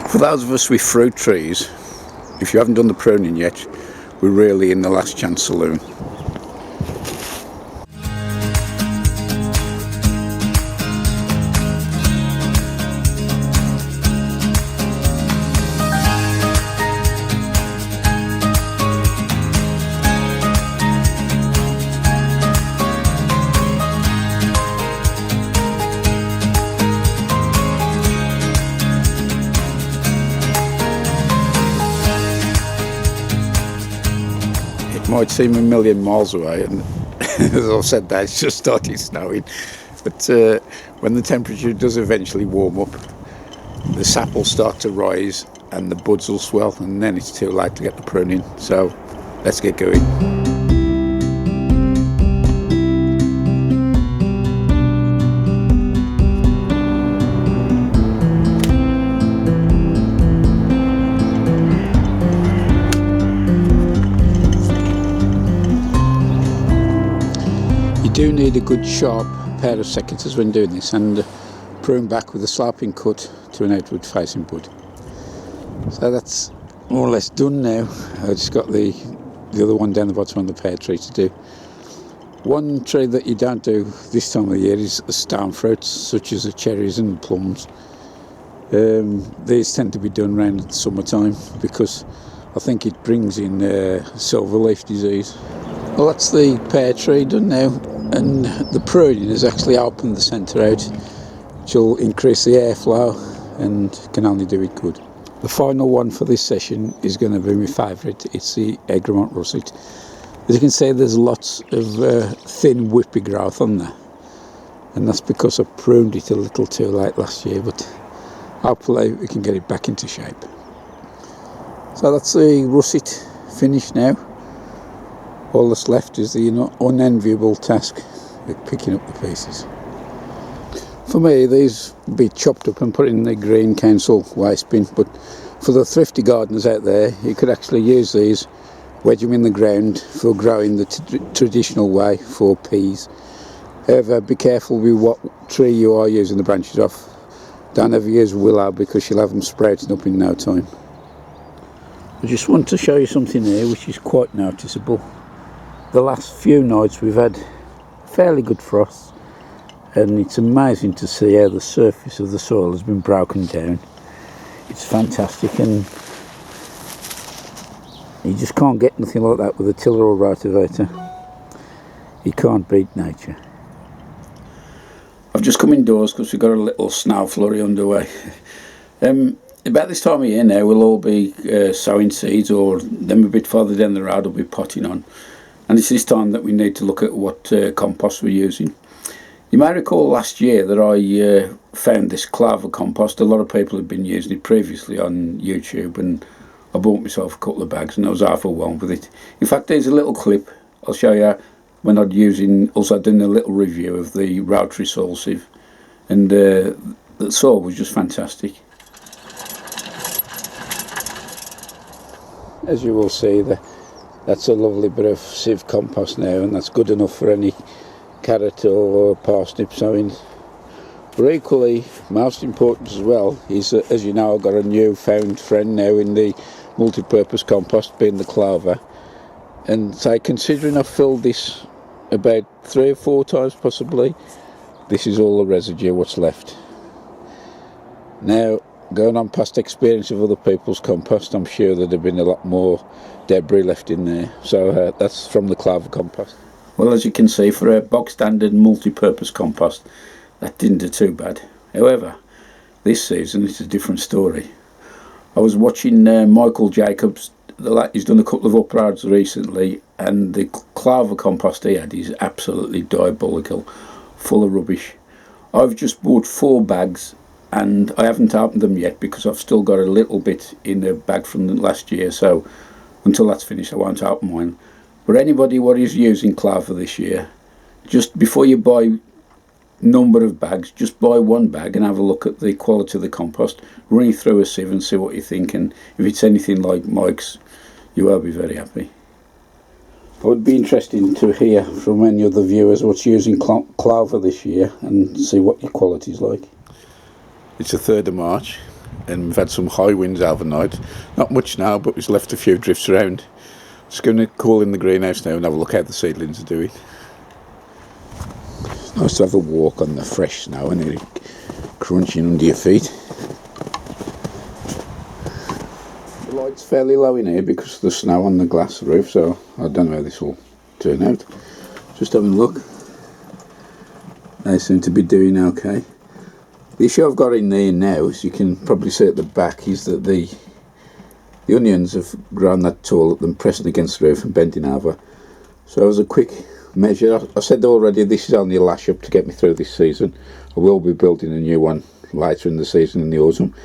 For those of us with fruit trees, if you haven't done the pruning yet, we're really in the last chance saloon. Might seem a million miles away, and as I've said that, it's just started snowing, but when the temperature does eventually warm up, the sap will start to rise and the buds will swell, and then it's too late to get the pruning. So let's get going. You do need a good sharp pair of secateurs when doing this, and prune back with a sloping cut to an outward facing bud. So that's more or less done now. I just got the other one down the bottom on the pear tree to do. One tree that you don't do this time of the year is stone fruits, such as the cherries and plums. These tend to be done around the summertime because I think it brings in silver leaf disease. Well, that's the pear tree done now, and the pruning has actually opened the centre out, which will increase the airflow and can only do it good. The final one for this session is going to be my favourite. It's the Egremont russet. As you can see, there's lots of thin whippy growth on there, and that's because I pruned it a little too late last year, but hopefully we can get it back into shape. So that's the russet finished now. All that's left is the unenviable task of picking up the pieces. For me, these will be chopped up and put in the Green Council waste bin, but for the thrifty gardeners out there, you could actually use these, wedge them in the ground for growing the traditional way for peas. However, be careful with what tree you are using the branches off. Don't ever use willow because you'll have them sprouting up in no time. I just want to show you something here which is quite noticeable. The last few nights we've had fairly good frost, and it's amazing to see how the surface of the soil has been broken down. It's fantastic, and you just can't get nothing like that with a tiller or rotavator. You can't beat nature. I've just come indoors because we've got a little snow flurry underway. About this time of year now we'll all be sowing seeds, or then a bit further down the road we'll be potting on. And it's this time that we need to look at what compost we're using. You may recall last year that I found this clover compost. A lot of people had been using it previously on YouTube, and I bought myself a couple of bags and I was overwhelmed with it. In fact, there's a little clip I'll show you when I'd also done a little review of the rotary soil sieve, and the soil was just fantastic. As you will see, that's a lovely bit of sieve compost now, and that's good enough for any carrot or parsnip sowing. But equally, most important as well, is that, as you know, I've got a new found friend now in the multi-purpose compost, being the clover. And so, considering I've filled this about 3 or 4 times possibly, this is all the residue what's left. Now, going on past experience of other people's compost, I'm sure there'd have been a lot more debris left in there. So that's from the clover compost. Well, as you can see, for a bog standard multi-purpose compost, that didn't do too bad. However, this season it's a different story. I was watching Michael Jacobs. He's done a couple of uploads recently, and the clover compost he had is absolutely diabolical, full of rubbish. I've just bought 4 bags, and I haven't opened them yet because I've still got a little bit in the bag from last year, so until that's finished I won't open mine. But anybody what is using clover this year, just before you buy number of bags, just buy 1 bag and have a look at the quality of the compost, run it through a sieve and see what you think, and if it's anything like Mike's, you will be very happy. It would be interesting to hear from any other viewers what's using clover this year and see what your quality is like. It's the 3rd of March, and we've had some high winds overnight. Not much now, but we've left a few drifts around. Just going to call in the greenhouse now and have a look how the seedlings are doing. It's nice to have a walk on the fresh snow and it crunching under your feet. The light's fairly low in here because of the snow on the glass roof, so I don't know how this will turn out. Just having a look. They seem to be doing okay. The issue I've got in there now, as you can probably see at the back, is that the onions have grown that tall at them, pressing against the roof and bending over. So as a quick measure, I said already this is only a lash up to get me through this season. I will be building a new one later in the season in the autumn.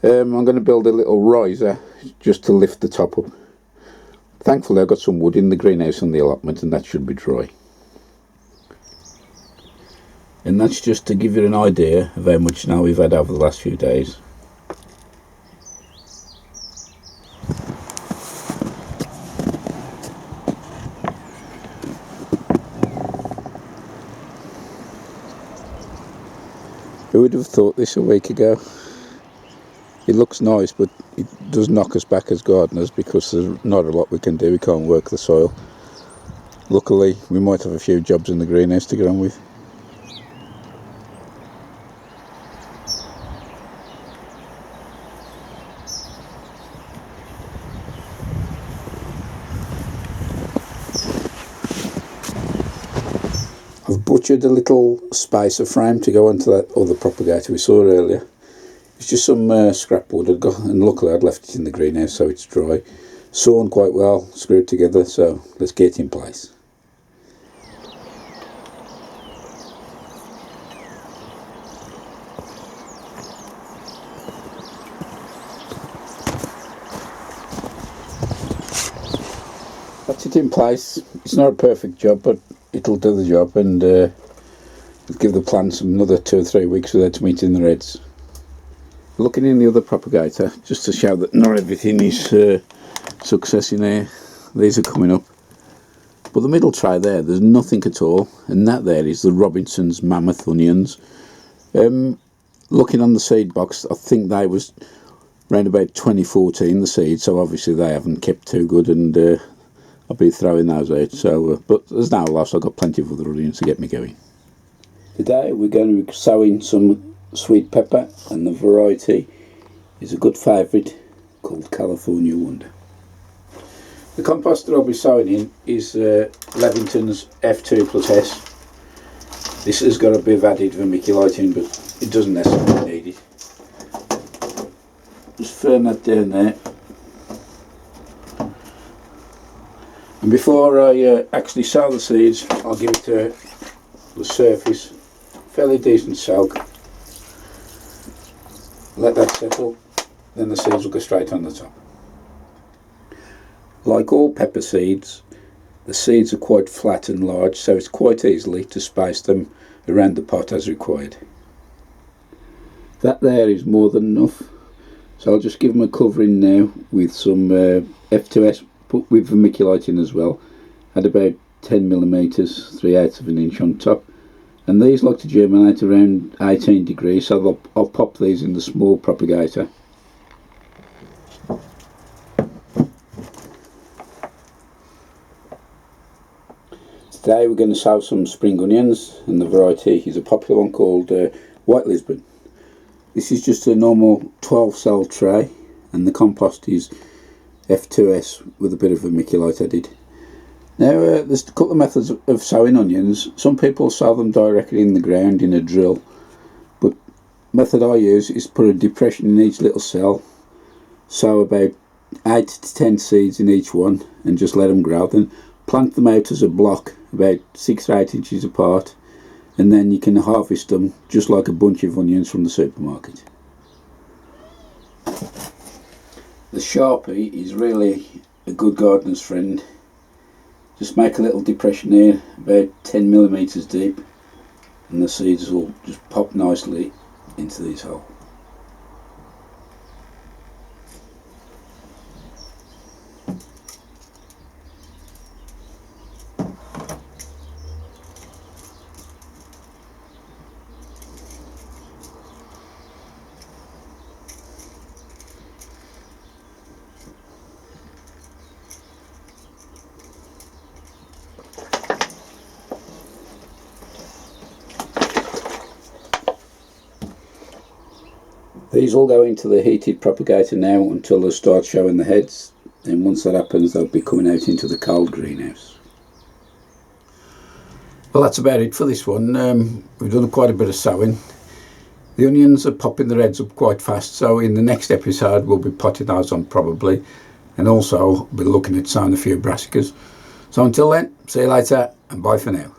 I'm going to build a little riser just to lift the top up. Thankfully I've got some wood in the greenhouse and the allotment, and that should be dry. And that's just to give you an idea of how much snow we've had over the last few days. Who would have thought this a week ago? It looks nice, but it does knock us back as gardeners because there's not a lot we can do. We can't work the soil. Luckily, we might have a few jobs in the greenhouse to get on with. I've butchered a little spacer frame to go onto that other propagator we saw earlier. It's just some scrap wood I'd got, and luckily I'd left it in the greenhouse so it's dry. Sawn quite well, screwed together, so let's get it in place. That's it in place. It's not a perfect job, but it'll do the job, and it'll give the plants another 2 or 3 weeks without meeting the reds. Looking in the other propagator, just to show that not everything is success in here. These are coming up, but the middle tray there's nothing at all, and that there is the Robinson's Mammoth onions. Looking on the seed box, I think they was around about 2014 the seed, so obviously they haven't kept too good, and I'll be throwing those out. So, but there's no loss. I've got plenty of other onions to get me going. Today we're going to be sowing some sweet pepper, and the variety is a good favourite called California Wonder. The compost that I'll be sowing in is Levington's F2 plus S. This has got a bit of added vermiculite in, but it doesn't necessarily need it. Just firm that down there. And before I actually sow the seeds, I'll give it to the surface, fairly decent soak. Let that settle, then the seeds will go straight on the top. Like all pepper seeds, the seeds are quite flat and large, so it's quite easily to space them around the pot as required. That there is more than enough, so I'll just give them a covering now with some F2S, put with vermiculite in as well, at about 10mm, 3/8 of an inch on top. And these like to germinate around 18 degrees, so I'll pop these in the small propagator. Today we're going to sow some spring onions, and the variety is a popular one called White Lisbon. This is just a normal 12 cell tray, and the compost is F2S with a bit of vermiculite added. Now there's a couple of methods of sowing onions. Some people sow them directly in the ground in a drill, but the method I use is put a depression in each little cell, sow about 8 to 10 seeds in each one, and just let them grow. Then plant them out as a block about 6 or 8 inches apart, and then you can harvest them just like a bunch of onions from the supermarket. The Sharpie is really a good gardener's friend. Just make a little depression here, about 10mm deep, and the seeds will just pop nicely into these holes. These will go into the heated propagator now until they start showing the heads, and once that happens they'll be coming out into the cold greenhouse. Well, that's about it for this one. We've done quite a bit of sowing. The onions are popping their heads up quite fast, so in the next episode we'll be potting those on probably, and also we'll be looking at sowing a few brassicas. So until then, see you later and bye for now.